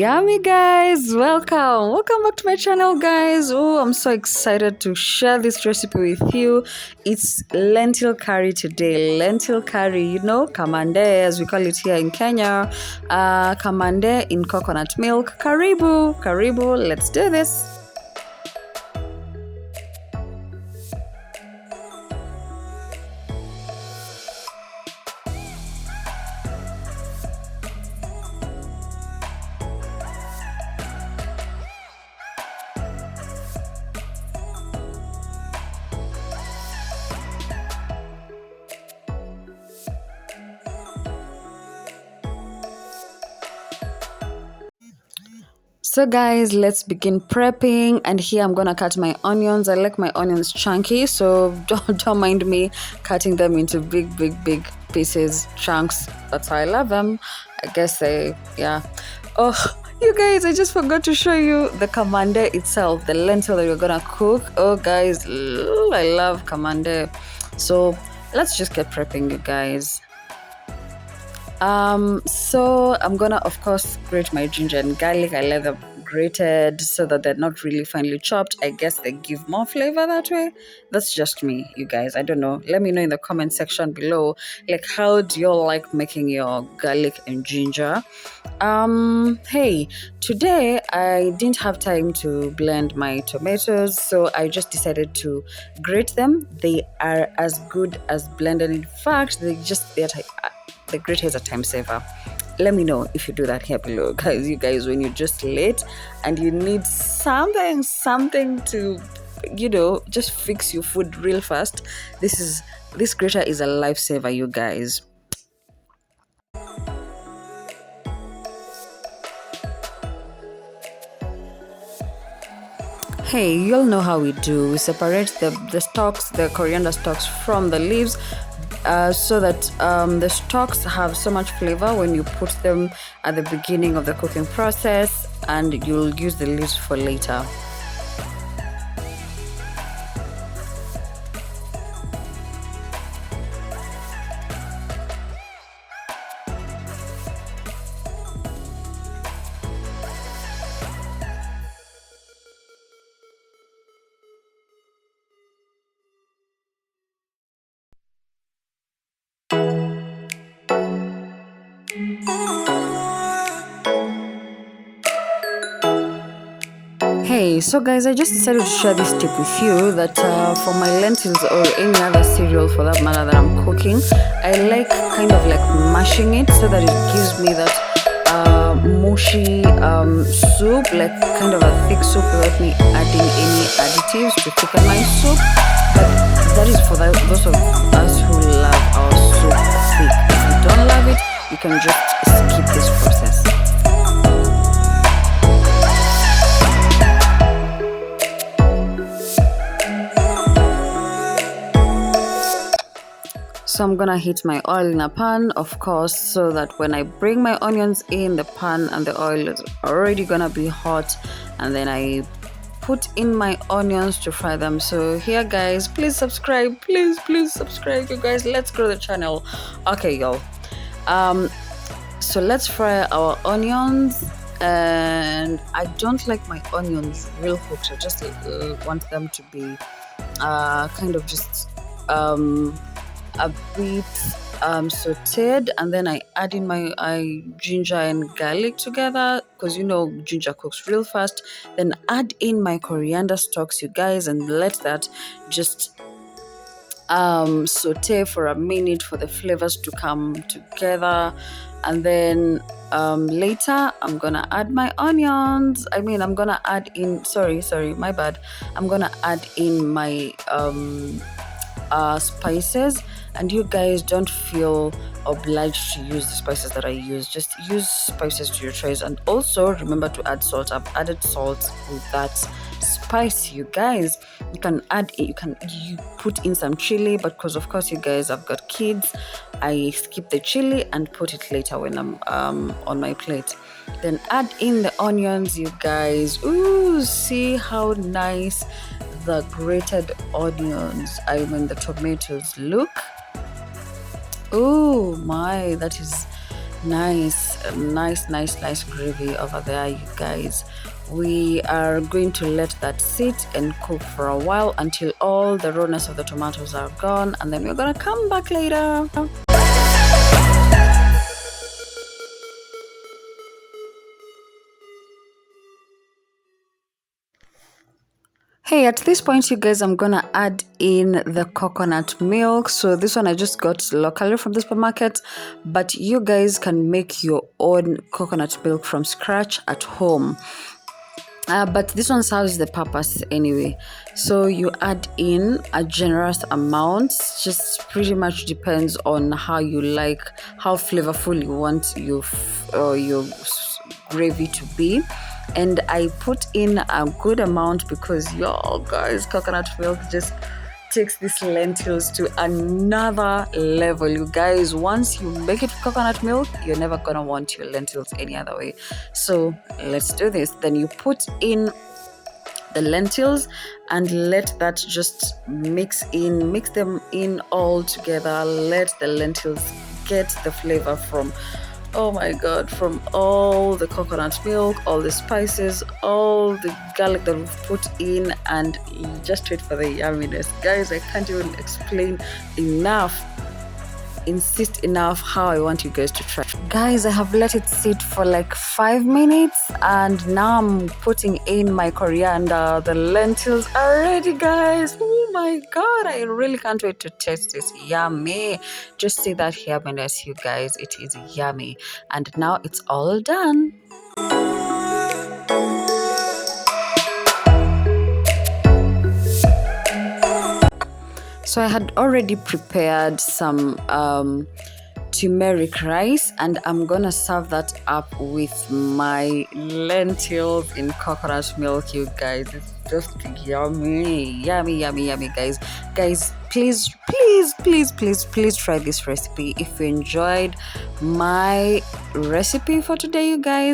Yummy guys, welcome back to my channel guys. Oh, I'm so excited to share this recipe with you. It's lentil curry today. Lentil curry, kamande as we call it here in Kenya. Kamande in coconut milk. Karibu, let's do this. So guys, let's begin prepping, and here I'm gonna cut my onions. I like my onions chunky, so don't mind me cutting them into big pieces, chunks. That's how I love them. I guess yeah. Oh, you guys, I just forgot to show you the kamande itself, the lentil that we're gonna cook. Oh guys, I love kamande. So let's just get prepping, you guys. So I'm gonna of course grate my ginger and garlic. I let them grated so that they're not really finely chopped. I guess they give more flavor that way. That's just me, you guys. I don't know. Let me know in the comment section below, like, how do you like making your garlic and ginger? Hey, today I didn't have time to blend my tomatoes, so I just decided to grate them. They are as good as blended. In fact, the grater is a time saver. Let me know if you do that here below, guys. You guys, when you're just late and you need something to, just fix your food real fast, this grater is a lifesaver, you guys. Hey, you'll know how we do. We separate the stalks, the coriander stalks, from the leaves, so that the stalks have so much flavor when you put them at the beginning of the cooking process, and you'll use the leaves for later. Hey, so guys, I just decided to share this tip with you that for my lentils or any other cereal for that matter that I'm cooking, I like kind of like mashing it so that it gives me that mushy soup, like kind of a thick soup without me adding any additives to thicken my soup. But that is for those of us who love our soup thick. If you don't love it, you can just skip this process. So I'm gonna heat my oil in a pan, of course, so that when I bring my onions in the pan and the oil is already gonna be hot, and then I put in my onions to fry them. So here guys, please subscribe, please subscribe, you guys. Let's grow the channel. Okay, y'all. So let's fry our onions, and I don't like my onions real cooked. I just want them to be kind of just a bit sauteed, and then I add in my ginger and garlic together, because ginger cooks real fast. Then add in my coriander stalks, you guys, and let that just saute for a minute for the flavors to come together. And then later I'm gonna add my onions. I'm gonna add in, sorry, my bad, I'm gonna add in my spices. And you guys, don't feel obliged to use the spices that I use. Just use spices to your choice, and also remember to add salt. I've added salt with that spice, you guys. You put in some chili, but because of course you guys, I've got kids, I skip the chili and put it later when I'm on my plate. Then add in the onions, you guys. Ooh, see how nice the grated onions, the tomatoes look. Oh my, that is Nice gravy over there, you guys. We are going to let that sit and cook for a while until all the rawness of the tomatoes are gone, and then we're gonna come back later. Hey, at this point, you guys, I'm gonna add in the coconut milk. So this one I just got locally from the supermarket, but you guys can make your own coconut milk from scratch at home. But this one serves the purpose anyway. So you add in a generous amount, just pretty much depends on how you like, how flavorful you want your gravy to be. And I put in a good amount because y'all guys, coconut milk just takes these lentils to another level, you guys. Once you make it with coconut milk, you're never gonna want your lentils any other way. So let's do this. Then you put in the lentils and let that just mix them in all together. Let the lentils get the flavor from, oh my god, from all the coconut milk, all the spices, all the garlic that we've put in, and just wait for the yumminess. Guys, I can't even insist enough how I want you guys to try. Guys, I have let it sit for like 5 minutes, and now I'm putting in my coriander. The lentils are ready, guys. Oh my god, I really can't wait to taste this. Yummy. Just see that yumminess, you guys. It is yummy. And now it's all done. So I had already prepared some turmeric rice, and I'm gonna serve that up with my lentils in coconut milk, you guys. It's just yummy, guys. Please try this recipe if you enjoyed my recipe for today, you guys.